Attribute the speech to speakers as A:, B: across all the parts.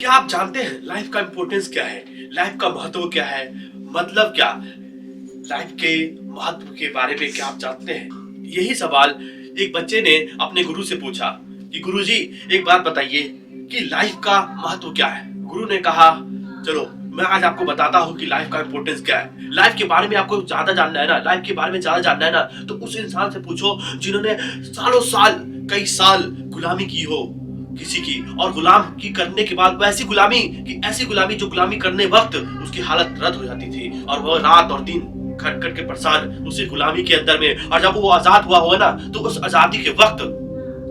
A: क्या आप जानते हैं लाइफ का इंपॉर्टेंस क्या है? लाइफ का महत्व क्या है? मतलब क्या? लाइफ के महत्व के बारे में क्या आप जानते हैं? यही सवाल एक बच्चे ने अपने गुरु से पूछा कि गुरुजी एक बात बताइए कि लाइफ का महत्व क्या है? गुरु ने कहा चलो मैं आज आपको बताता हूँ कि लाइफ का इंपॉर्टेंस क्या है। लाइफ के बारे में आपको ज्यादा जानना है ना, लाइफ के बारे में ज्यादा जानना है ना, तो उस इंसान से पूछो जिन्होंने सालों साल, कई साल गुलामी की हो किसी की, और गुलाम की करने के बाद वैसी गुलामी कि ऐसी गुलामी जो गुलामी करने वक्त उसकी हालत रद्द हो जाती थी और वह रात और दिन खट खट के परेशान उसी गुलामी के अंदर में। और जब वो आजाद हुआ होगा ना, तो उस आजादी के वक्त,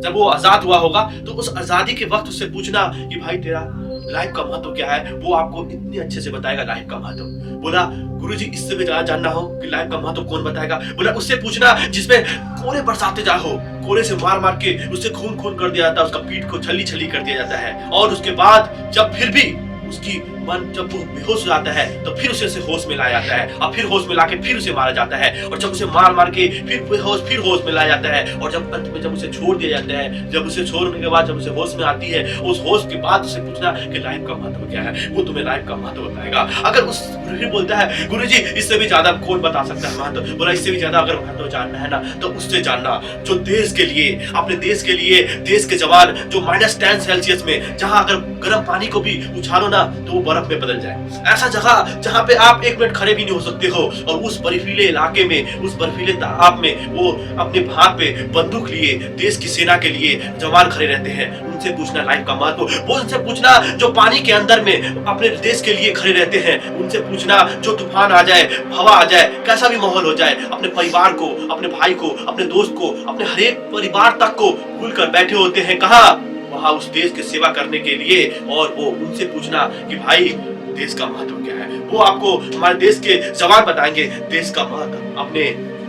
A: जब वो आजाद हुआ होगा तो उस आजादी के वक्त उससे पूछना कि भाई तेरा लाइफ का महत्व क्या है, वो आपको इतनी अच्छे से बताएगा लाइफ का महत्व। बोला गुरुजी इससे भी ज्यादा जानना हो कि लाइफ का महत्व कौन बताएगा? बोला उससे पूछना जिसमें कोड़े बरसाते जा हो, कोड़े से मार मार के उससे खून खून कर दिया जाता है, उसका पीठ को छली छली कर दिया जाता है, और उसके बाद जब फिर भी उसकी मन जब वो बेहोश हो जाता है तो फिर उसे होश में लाया जाता है, और फिर होश में लाके फिर उसे मारा जाता है, और जब उसे मार मार के फिर होश में लाया जाता है, और जब अंत में जब उसे छोड़ दिया जाता है, जब उसे छोड़ने के बाद जब उसे होश में आती है, उस होश के बाद उसे पूछना कि लाइफ का महत्व क्या है, वो तुम्हें लाइफ का महत्व बताएगा। अगर उस गुरु बोलता है गुरुजी इससे भी ज्यादा कौन बता सकता है महत्व? बोला इससे भी ज्यादा अगर महत्व जानना है ना तो उससे जानना जो देश के लिए, अपने देश के लिए, देश के जवान जो -10 सेल्सियस में, जहां अगर गर्म पानी को भी उछालो ना तो वो बर्फ में बदल जाए, ऐसा जगह जहां पे आप एक मिनट खड़े भी नहीं हो सकते हो, और उस बर्फीले इलाके में, उस बर्फीले तालाब में वो अपने हाथ पे बंदूक लिए देश की सेना के लिए जवान खड़े रहते हैं। उनसे पूछना लाइफ का महत्व। वो उनसे पूछना जो पानी के अंदर में अपने देश के लिए खड़े रहते हैं। उनसे पूछना जो तूफान आ जाए, हवा आ जाए, कैसा भी माहौल हो जाए, अपने परिवार को, अपने भाई को, अपने दोस्त को, अपने हर एक परिवार तक को भूल कर बैठे होते हैं कहाँ? वहां उस देश की सेवा करने के लिए। और वो उनसे पूछना कि भाई देश का महत्व क्या है, वो आपको हमारे देश के जवान बताएंगे देश का महत्व, अपने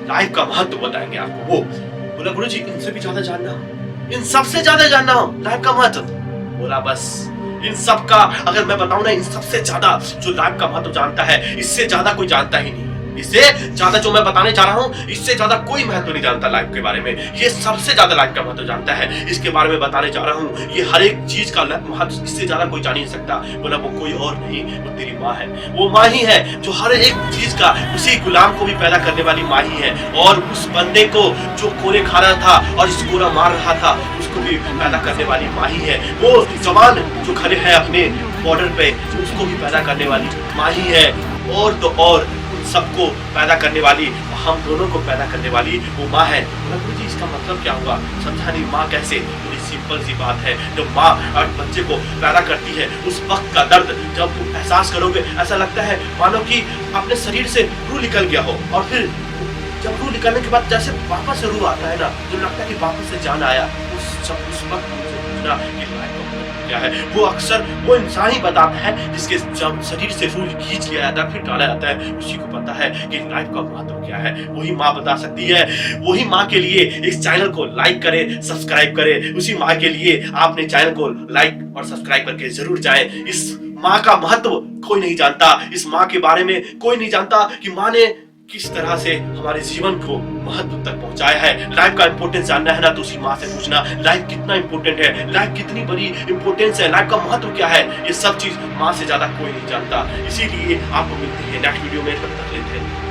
A: लाइफ का महत्व बताएंगे आपको। वो बोला गुरुजी इनसे भी ज्यादा जानना, इन सबसे ज्यादा जानना हो लाइफ का महत्व। बोला बस इन सब का अगर मैं बताऊं ना, इन सबसे ज्यादा जो लाइफ का महत्व जानता है, इससे ज्यादा कोई जानता ही नहीं। इससे ज्यादा जो मैं बताने जा रहा हूँ, इससे ज्यादा कोई महत्व नहीं जानता लाइफ के बारे में। ये सबसे ज्यादा लाइफ का महत्व जानता है, इसके बारे में बताने जा रहा हूँ। ये हर एक चीज का महत्व इससे ज्यादा कोई जान नहीं सकता। बोला वो कोई और नहीं, वो तेरी माँ है। वो माँ ही है जो हर एक चीज का, उसी गुलाम को भी पैदा करने वाली माँ ही है, और उस बंदे को जो कोरे खा रहा था और इस कोरा मार रहा था उसको भी पैदा करने वाली माँ ही है। वो जवान जो खड़े हैं अपने बॉर्डर पे, उसको भी पैदा करने वाली माँ ही है। और तो और सबको पैदा करने वाली, हम दोनों को पैदा करने वाली वो माँ है। गुरुजी इसका मतलब क्या हुआ? समझा नहीं। माँ कैसे? बड़ी सिंपल सी बात है। जब माँ बच्चे को पैदा करती है उस वक्त का दर्द जब तुम एहसास करोगे, ऐसा लगता है मानो कि अपने शरीर से रूह निकल गया हो, और फिर जब रूह निकलने के बाद जैसे वापस से रूह आता है ना, जो लगता है कि वापस से जान आया, उस वक्त पूछना कि क्या है। वो अक्सर वो इंसान ही बताता है जिसके जब शरीर से रूह खींच लिया जाता है फिर डाला जाता है, उसी को पता है कि लाइफ का महत्व क्या है। वही माँ बता सकती है। वही माँ के लिए इस चैनल को लाइक करें, सब्सक्राइब करें। उसी माँ के लिए आपने चैनल को लाइक और सब्सक्राइब करके जरूर जाएं। इस माँ का महत्व कोई नहीं जानता, इस माँ के बारे में कोई नहीं जानता कि माँ ने किस तरह से हमारे जीवन को महत्व तक पहुंचाया है। लाइफ का इंपॉर्टेंस जानना है ना तो उसी माँ से पूछना लाइफ कितना इंपॉर्टेंट है, लाइफ कितनी बड़ी इंपॉर्टेंस है, लाइफ का महत्व क्या है। ये सब चीज माँ से ज्यादा कोई नहीं जानता। इसीलिए आपको मिलते हैं नेक्स्ट वीडियो में, तब तक लेते हैं।